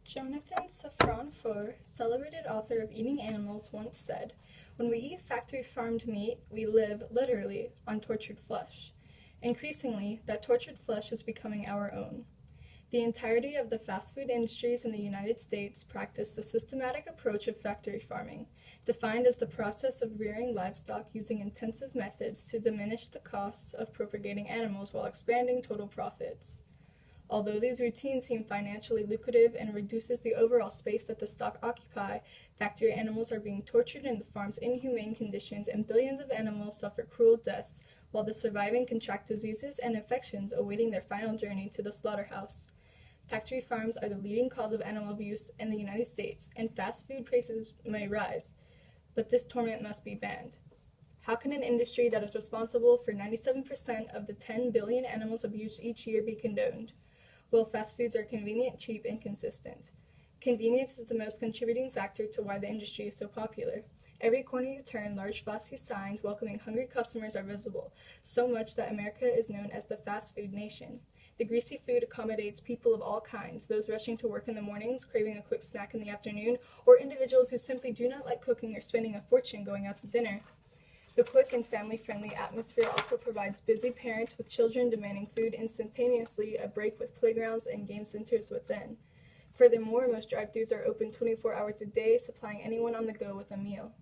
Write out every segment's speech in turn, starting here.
Jonathan Safran Foer, celebrated author of Eating Animals, once said, "When we eat factory-farmed meat, we live, literally, on tortured flesh. Increasingly, that tortured flesh is becoming our own." The entirety of the fast food industries in the United States practice the systematic approach of factory farming, defined as the process of rearing livestock using intensive methods to diminish the costs of propagating animals while expanding total profits. Although these routines seem financially lucrative and reduces the overall space that the stock occupy, factory animals are being tortured in the farm's inhumane conditions, and billions of animals suffer cruel deaths, while the surviving contract diseases and infections awaiting their final journey to the slaughterhouse. Factory farms are the leading cause of animal abuse in the United States, and fast food prices may rise, but this torment must be banned. How can an industry that is responsible for 97% of the 10 billion animals abused each year be condoned? Well, fast foods are convenient, cheap, and consistent. Convenience is the most contributing factor to why the industry is so popular. Every corner you turn, large flashy signs welcoming hungry customers are visible, so much that America is known as the fast food nation. The greasy food accommodates people of all kinds, those rushing to work in the mornings, craving a quick snack in the afternoon, or individuals who simply do not like cooking or spending a fortune going out to dinner. The quick and family-friendly atmosphere also provides busy parents with children demanding food instantaneously a break with playgrounds and game centers within. Furthermore, most drive-thrus are open 24 hours a day, supplying anyone on the go with a meal.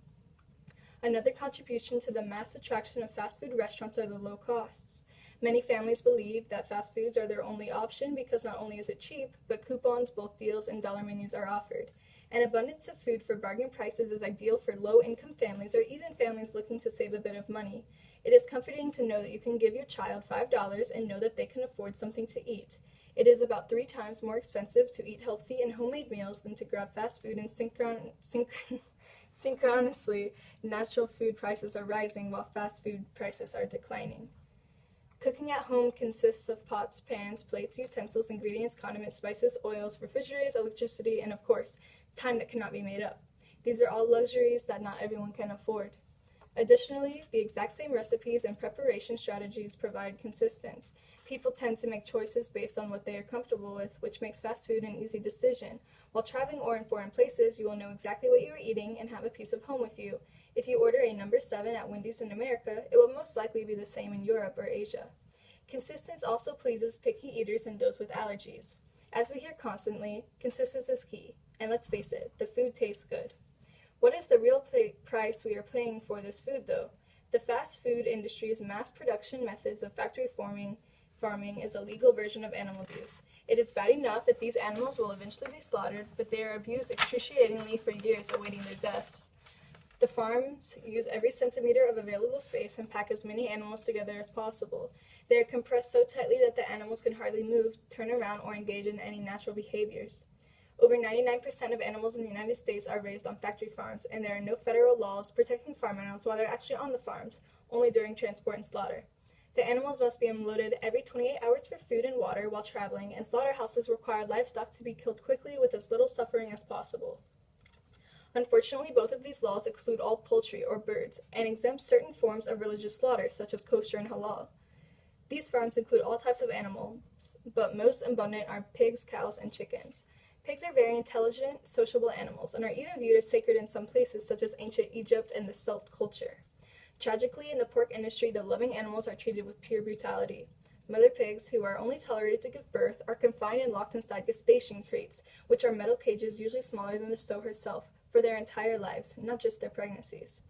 Another contribution to the mass attraction of fast food restaurants are the low costs. Many families believe that fast foods are their only option because not only is it cheap, but coupons, bulk deals, and dollar menus are offered. An abundance of food for bargain prices is ideal for low-income families or even families looking to save a bit of money. It is comforting to know that you can give your child $5 and know that they can afford something to eat. It is about 3 times more expensive to eat healthy and homemade meals than to grab fast food, and synchronously, natural food prices are rising while fast food prices are declining. Cooking at home consists of pots, pans, plates, utensils, ingredients, condiments, spices, oils, refrigerators, electricity, and of course, time that cannot be made up. These are all luxuries that not everyone can afford. Additionally, the exact same recipes and preparation strategies provide consistency. People tend to make choices based on what they are comfortable with, which makes fast food an easy decision. While traveling or in foreign places, you will know exactly what you are eating and have a piece of home with you. If you order a number 7 at Wendy's in America, it will most likely be the same in Europe or Asia. Consistency also pleases picky eaters and those with allergies. As we hear constantly, consistency is key. And let's face it, the food tastes good. What is the real price we are paying for this food, though? The fast food industry's mass production methods of factory farming is a legal version of animal abuse. It is bad enough that these animals will eventually be slaughtered, but they are abused excruciatingly for years, awaiting their deaths. The farms use every centimeter of available space and pack as many animals together as possible. They are compressed so tightly that the animals can hardly move, turn around, or engage in any natural behaviors. Over 99% of animals in the United States are raised on factory farms, and there are no federal laws protecting farm animals while they're actually on the farms, only during transport and slaughter. The animals must be unloaded every 28 hours for food and water while traveling, and slaughterhouses require livestock to be killed quickly with as little suffering as possible. Unfortunately, both of these laws exclude all poultry or birds, and exempt certain forms of religious slaughter, such as kosher and halal. These farms include all types of animals, but most abundant are pigs, cows, and chickens. Pigs are very intelligent, sociable animals, and are even viewed as sacred in some places, such as ancient Egypt and the Celt culture. Tragically, in the pork industry, the loving animals are treated with pure brutality. Mother pigs, who are only tolerated to give birth, are confined and locked inside gestation crates, which are metal cages usually smaller than the sow herself, for their entire lives, not just their pregnancies.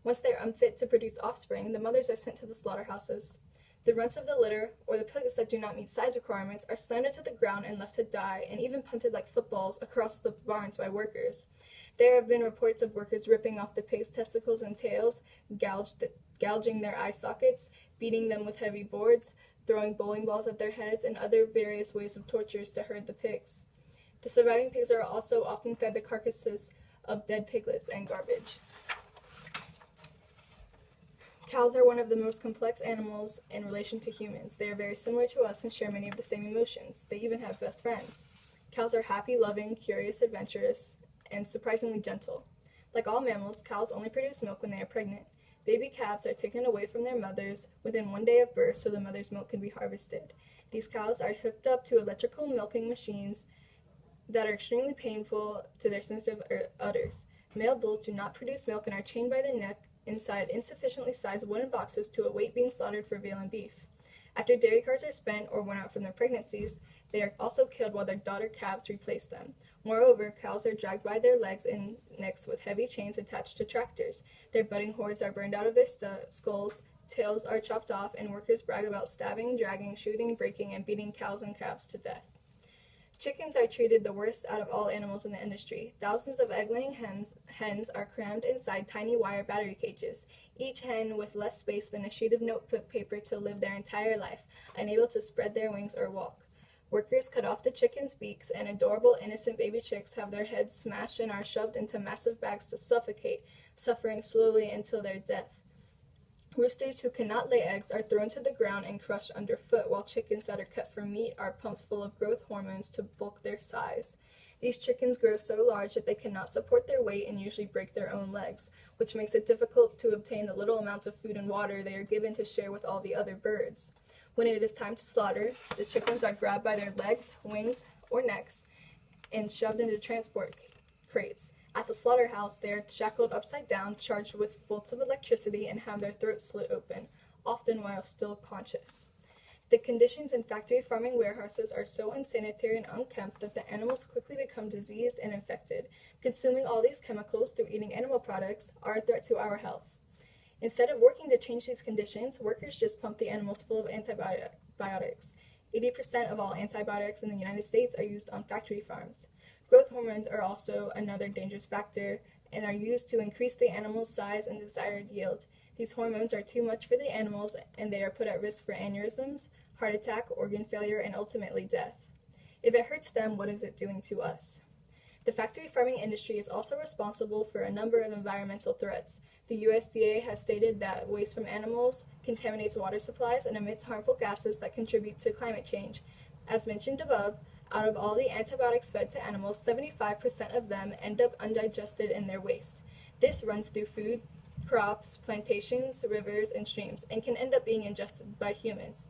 Once they are unfit to produce offspring, the mothers are sent to the slaughterhouses. The runts of the litter, or the pigs that do not meet size requirements, are slammed to the ground and left to die, and even punted like footballs across the barns by workers. There have been reports of workers ripping off the pigs' testicles and tails, gouging their eye sockets, beating them with heavy boards, throwing bowling balls at their heads, and other various ways of tortures to herd the pigs. The surviving pigs are also often fed the carcasses of dead piglets and garbage. Cows are one of the most complex animals in relation to humans. They are very similar to us and share many of the same emotions. They even have best friends. Cows are happy, loving, curious, adventurous, and surprisingly gentle. Like all mammals, cows only produce milk when they are pregnant. Baby calves are taken away from their mothers within 1 day of birth so the mother's milk can be harvested. These cows are hooked up to electrical milking machines that are extremely painful to their sensitive udders. Male bulls do not produce milk and are chained by the neck inside insufficiently sized wooden boxes to await being slaughtered for veal and beef. After dairy cars are spent or worn out from their pregnancies, they are also killed while their daughter calves replace them. Moreover, cows are dragged by their legs and necks with heavy chains attached to tractors. Their budding horns are burned out of their skulls, tails are chopped off, and workers brag about stabbing, dragging, shooting, breaking, and beating cows and calves to death. Chickens are treated the worst out of all animals in the industry. Thousands of egg-laying hens are crammed inside tiny wire battery cages, each hen with less space than a sheet of notebook paper to live their entire life, unable to spread their wings or walk. Workers cut off the chickens' beaks, and adorable, innocent baby chicks have their heads smashed and are shoved into massive bags to suffocate, suffering slowly until their death. Roosters who cannot lay eggs are thrown to the ground and crushed underfoot, while chickens that are cut for meat are pumped full of growth hormones to bulk their size. These chickens grow so large that they cannot support their weight and usually break their own legs, which makes it difficult to obtain the little amounts of food and water they are given to share with all the other birds. When it is time to slaughter, the chickens are grabbed by their legs, wings, or necks and shoved into transport crates. At the slaughterhouse, they are shackled upside down, charged with bolts of electricity, and have their throats slit open, often while still conscious. The conditions in factory farming warehouses are so unsanitary and unkempt that the animals quickly become diseased and infected. Consuming all these chemicals through eating animal products are a threat to our health. Instead of working to change these conditions, workers just pump the animals full of antibiotics. 80% of all antibiotics in the United States are used on factory farms. Growth hormones are also another dangerous factor and are used to increase the animal's size and desired yield. These hormones are too much for the animals, and they are put at risk for aneurysms, heart attack, organ failure, and ultimately death. If it hurts them, what is it doing to us? The factory farming industry is also responsible for a number of environmental threats. The USDA has stated that waste from animals contaminates water supplies and emits harmful gases that contribute to climate change. As mentioned above, out of all the antibiotics fed to animals, 75% of them end up undigested in their waste. This runs through food, crops, plantations, rivers, and streams, and can end up being ingested by humans.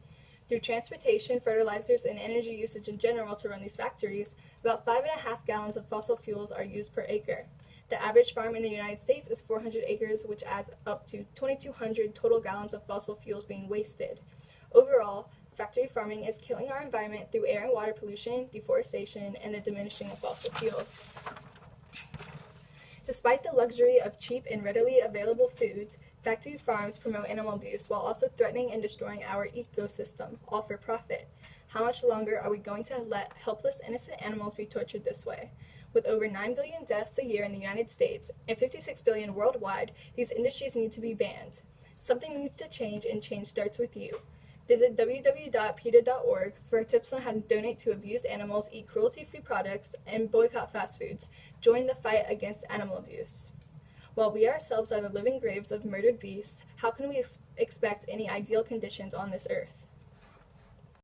Through transportation, fertilizers, and energy usage in general to run these factories, about 5.5 gallons of fossil fuels are used per acre. The average farm in the United States is 400 acres, which adds up to 2,200 total gallons of fossil fuels being wasted. Overall, factory farming is killing our environment through air and water pollution, deforestation, and the diminishing of fossil fuels. Despite the luxury of cheap and readily available foods, factory farms promote animal abuse while also threatening and destroying our ecosystem, all for profit. How much longer are we going to let helpless, innocent animals be tortured this way? With over 9 billion deaths a year in the United States and 56 billion worldwide, these industries need to be banned. Something needs to change, and change starts with you. Visit www.peta.org for tips on how to donate to abused animals, eat cruelty-free products, and boycott fast foods. Join the fight against animal abuse. While we ourselves are the living graves of murdered beasts, how can we expect any ideal conditions on this earth?